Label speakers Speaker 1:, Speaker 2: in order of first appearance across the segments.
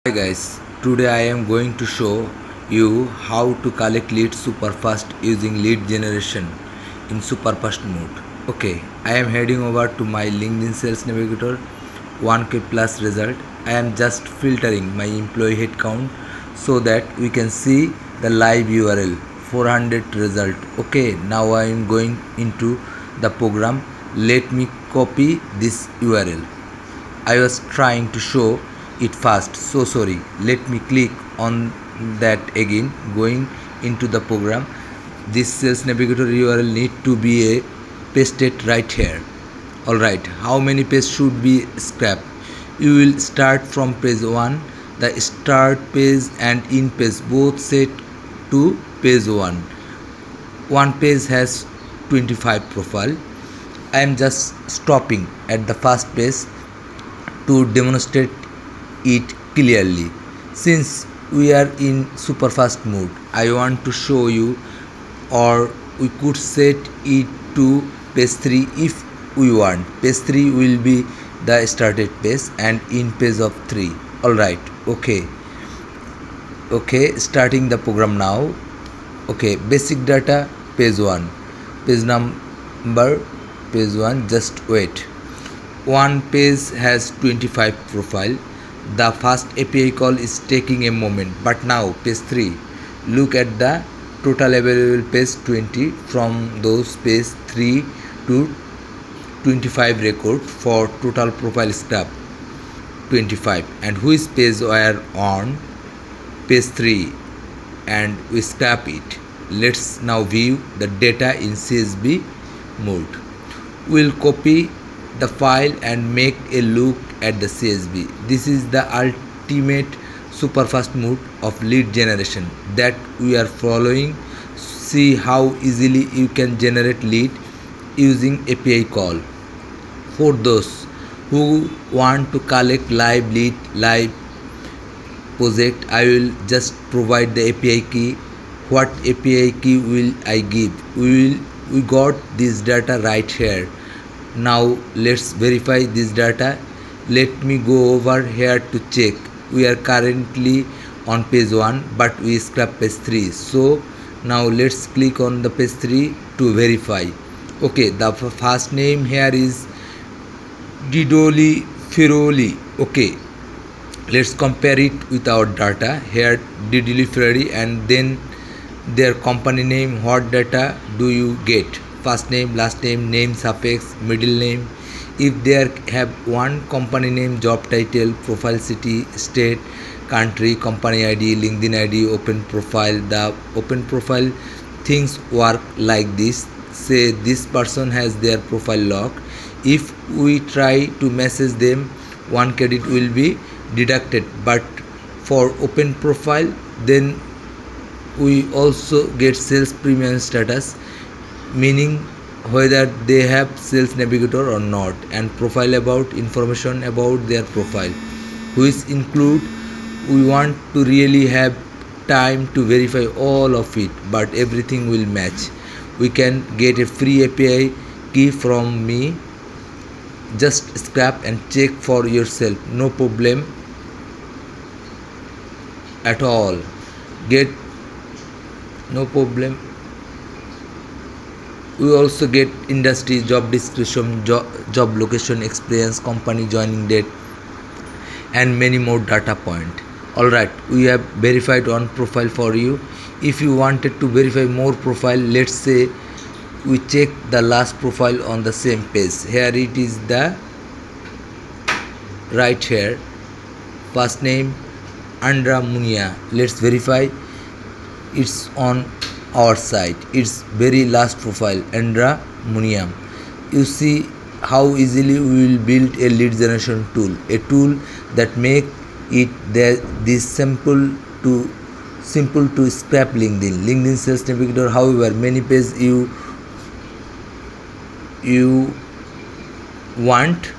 Speaker 1: Hi guys, today I am going to show you how to collect leads super fast using lead generation in super fast mode. Okay, I am heading over to my LinkedIn Sales Navigator 1k plus result. I am just filtering my employee headcount so that we can see the live URL 400 result. Okay, now I am going into the program. Let me copy this URL. I was trying to show it fast, so sorry. Let me click on that again. Going into the program, this sales navigator URL need to be pasted right here. Alright, how many pages should be scrapped? You will start from page 1. The start page and end page both set to page 1. One page has 25 profile. I am just stopping at the first page to demonstrate it clearly. Since we are in super fast mode, I want to show you, or we could set it to page 3 if we want. Page 3 will be the started page and in page of 3. Alright, okay, starting the program now. Okay, basic data page 1, page number page 1, just wait. One page has 25 profile. The first API call is taking a moment, but now page 3, look at the total available page 20. From those page 3 to 25 record for total profile scrap 25, and which page were on page 3 and we scrap it. Let's now view the data in CSV mode. We'll copy the file and make a look at the CSV. This is the ultimate super fast mode of lead generation that we are following. See how easily you can generate lead using API call. For those who want to collect live lead, live project, I will just provide the API key. What API key will I give? We got this data right here. Now let's verify this data. Let me go over here to check. We are currently on page 1, but we scrap page 3. So now let's click on the page 3 to verify. Okay, the first name here is Didoli Firoli. Okay, let's compare it with our data. Here Didoli Firoli, and then their company name. What data do you get? First name, last name, name, suffix, middle name. If there have one company name, job title, profile, city, state, country, company ID, LinkedIn ID, open profile. The open profile things work like this. Say this person has their profile locked. If we try to message them, one credit will be deducted, but for open profile then we also get sales premium status, meaning whether they have sales navigator or not, and profile about information about their profile, which include we want to really have time to verify all of it, but everything will match. We can get a free API key from me. Just scrap and check for yourself, no problem at all. Get no problem. We also get industry, job description, job location, experience, company joining date, and many more data point. Alright, we have verified one profile for you. If you wanted to verify more profile, let's say we check the last profile on the same page. Here it is, the right here, first name Andra Munia. Let's verify it's on our site. It's very last profile, Andra Muniam. You see how easily we will build a lead generation tool, a tool that make it this simple to scrap LinkedIn Sales Navigator. However, many pages you want,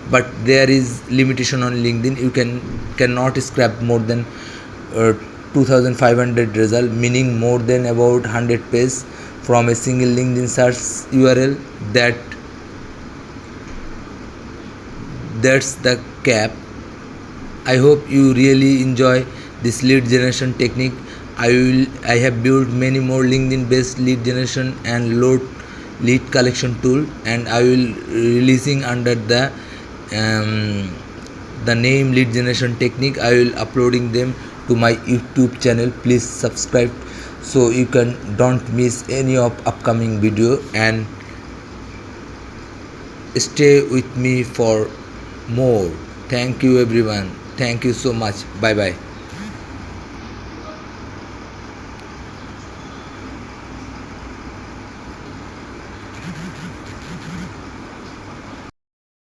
Speaker 1: but there is limitation on LinkedIn. You cannot scrap more than 2500 result, meaning more than about 100 pages from a single LinkedIn search URL. That's the cap. I hope you really enjoy this lead generation technique. I have built many more LinkedIn based lead generation and load lead collection tool, and I will releasing under um, the name lead generation technique. I will uploading them to my YouTube channel. Please subscribe so you can don't miss any of upcoming video, and stay with me for more. Thank you everyone. Thank you so much. Bye bye.